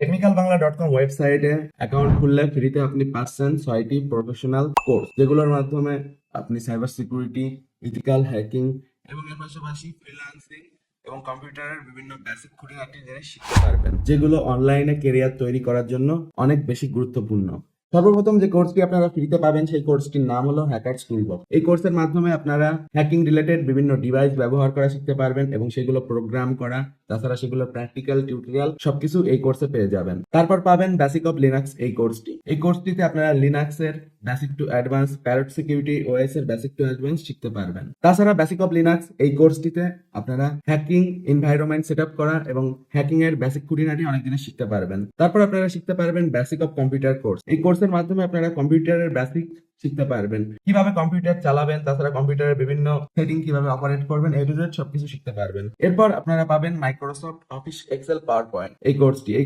technicalbangla.com ওয়েবসাইটে account খুললে ফ্রিতে আপনি পাচ্ছেন 6টি প্রফেশনাল কোর্স, যেগুলোর মাধ্যমে আপনি সাইবার সিকিউরিটি, ইথিক্যাল হ্যাকিং এবং এর পাশাপাশি ফ্রিল্যান্সিং এবং কম্পিউটারের বিভিন্ন বেসিক খুঁটিনাটি জিনিস শিখতে পারবেন, যেগুলো অনলাইনে কেরিয়ার তৈরি করার জন্য অনেক বেশি গুরুত্বপূর্ণ। সর্বপ্রথম যে কোর্সটি আপনারা ফ্রিতে পাবেন সেই কোর্সটির নাম হলো হ্যাকার্স টুলবক্স। এই কোর্সের মাধ্যমে আপনারা হ্যাকিং রিলেটেড বিভিন্ন ডিভাইস ব্যবহার করা শিখতে পারবেন এবং সেগুলো প্রোগ্রাম করা, তাছাড়া সেগুলো প্র্যাকটিক্যাল টিউটোরিয়াল সবকিছু এই কোর্সে পেয়ে যাবেন। তারপর পাবেন বেসিক অফ লিনাক্স এই কোর্সটি। এই কোর্সটিতে আপনারা লিনাক্সের basic to advance, Parrot Security OS এর বেসিক টু অ্যাডভান্স শিখতে পারবেন। তাছাড়া বেসিক অফ লিনাক্স এই কোর্সটিতে আপনারা হ্যাকিং এনভায়রনমেন্ট সেট আপ করা এবং হ্যাকিং এর বেসিক খুঁটিনাটি অনেক জিনিস শিখতে পারবেন। তারপর আপনারা শিখতে পারবেন বেসিক অফ কম্পিউটার কোর্স। এই কোর্সের মাধ্যমে আপনারা কম্পিউটারের বেসিক শিখতে পারবেন, কিভাবে কম্পিউটার চালাবেন, তাছাড়া কম্পিউটারের বিভিন্ন সেটিং কিভাবে অপারেট করবেন, এই টু জেড সবকিছু শিখতে পারবেন। এরপর আপনারা পাবেন Microsoft Office Excel PowerPoint এই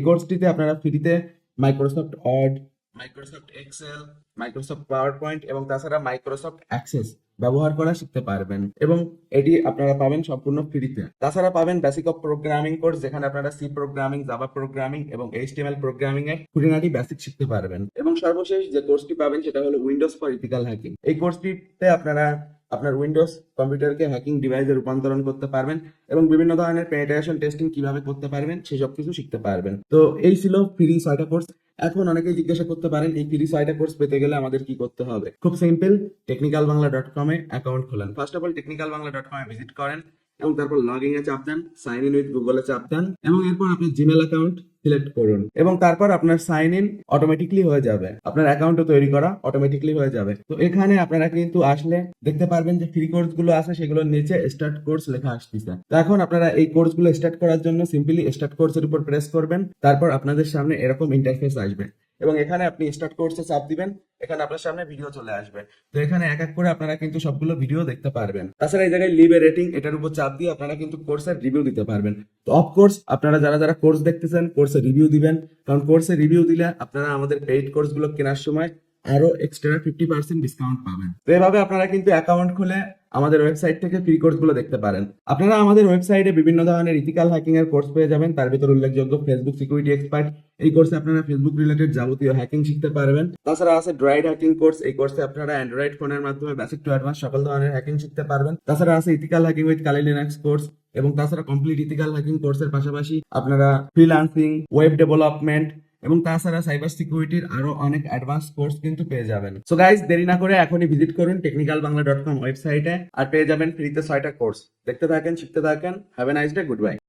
কোর্সটিতে আপনারা ফ্রিতে Microsoft Word, Microsoft Excel, Microsoft PowerPoint এবং তাছাড়া মাইক্রোসফট অ্যাক্সেস ব্যবহার করা শিখতে পারবেন এবং এটি আপনারা পাবেন সম্পূর্ণ ফ্রিতে। তাছাড়া পাবেন বেসিক অফ প্রোগ্রামিং কোর্স, যেখানে আপনারা সি প্রোগ্রামিং, জাভা প্রোগ্রামিং এবং এইচটিএমএল প্রোগ্রামিং এর খুঁটিনাটি বেসিক শিখতে পারবেন। এবং সর্বশেষ যে কোর্সটি পাবেন সেটা হলো উইন্ডোজ ফর ইথিক্যাল হ্যাকিং। এই কোর্সটিতে আপনারা আপনার উইন্ডোজ কম্পিউটারকে হ্যাকিং ডিভাইসে রূপান্তরণ করতে পারবেন এবং বিভিন্ন ধরনের পেনিট্রেশন টেস্টিং কিভাবে করতে পারবেন সেসব কিছু শিখতে পারবেন। তো এই ছিল ফ্রি 6টা কোর্স। এখন অনেকেই জিজ্ঞাসা করতে পারেন এই ফ্রি 6টা কোর্স পেতে গেলে আমাদের কি করতে হবে। খুব সিম্পল, technicalbangla.com এ অ্যাকাউন্ট খোলেন। First of all technicalbangla.com a visit করেন এবং তারপর লগ ইন এ চাপ দেন, সাইন ইন উইথ গুগলে চাপ দেন এবং এরপর আপনার জিমেল অ্যাকাউন্ট সিলেক্ট করুন এবং তারপর আপনার সাইন ইন অটোমেটিকলি হয়ে যাবে, আপনার অ্যাকাউন্টও তৈরি করা অটোমেটিকলি হয়ে যাবে। তো এখানে আপনারা কিন্তু আসলে দেখতে পারবেন যে ফ্রি কোর্স গুলো আছে, সেগুলোর নিচে স্টার্ট কোর্স লেখা আসতেছে। তো এখন আপনারা এই কোর্স গুলো স্টার্ট করার জন্য সিম্পলি স্টার্ট কোর্সের উপর প্রেস করবেন, তারপর আপনাদের সামনে এরকম ইন্টারফেস আসবে এবং এখানে আপনি স্টার্ট কোর্সে চাপ দিবেন। এখানে আপনার সামনে ভিডিও চলে আসবে। তো এখানে এক এক করে আপনারা কিন্তু সবগুলো ভিডিও দেখতে পারবেন। তাছাড়া এই জায়গায় লিভ এ রেটিং, এটার উপর চাপ দিয়ে আপনারা কিন্তু কোর্সের রিভিউ দিতে পারবেন। তো অফকোর্স আপনারা যারা যারা কোর্স দেখতেছেন কোর্সে রিভিউ দিবেন, কারণ কোর্সে রিভিউ দিলে আপনারা আমাদের পেইড কোর্স গুলো কেনার সময় আরো এক্সট্রা 50% ডিসকাউন্ট পাবেন। তো এভাবে আপনারা কিন্তু অ্যাকাউন্ট খুলে আমাদের ওয়েবসাইট থেকে ফ্রি কোর্স গুলো দেখতে পারেন। আপনারা আমাদের ওয়েবসাইটে বিভিন্ন ধরনের ইথিক্যাল হ্যাকিং এর কোর্স পেয়ে যাবেন। তার ভিতর উল্লেখযোগ্য ফেসবুক সিকিউরিটি এক্সপার্ট। এই কোর্সে আপনারা ফেসবুক রিলেটেড যাবতীয় হ্যাকিং শিখতে পারবেন। তাছাড়া আছে ড্রাইড হ্যাকিং কোর্স। এই কোর্সে আপনারা অ্যান্ড্রয়েড ফোনের মাধ্যমে বেসিক টু অ্যাডভান্স সকল ধরনের হ্যাকিং শিখতে পারবেন। তাছাড়া আছে ethical hacking with Kali Linux course এবং তাছাড়া কমপ্লিট ইথিক্যাল হ্যাকিং কোর্সের পাশাপাশি আপনারা ফ্রিল্যান্সিং, ওয়েব ডেভেলপমেন্ট এবং তাছাড়া সাইবার সিকিউরিটির আরো অনেক অ্যাডভান্স কোর্স কিন্তু পেয়ে যাবেন। সো গাইস, দেরি না করে এখনই ভিজিট করুন technicalbangla.com ওয়েবসাইটে আর পেয়ে যাবেন ফ্রিতে 6টা কোর্স। দেখতে থাকেন, শিখতে থাকেন। Have a nice day, good bye.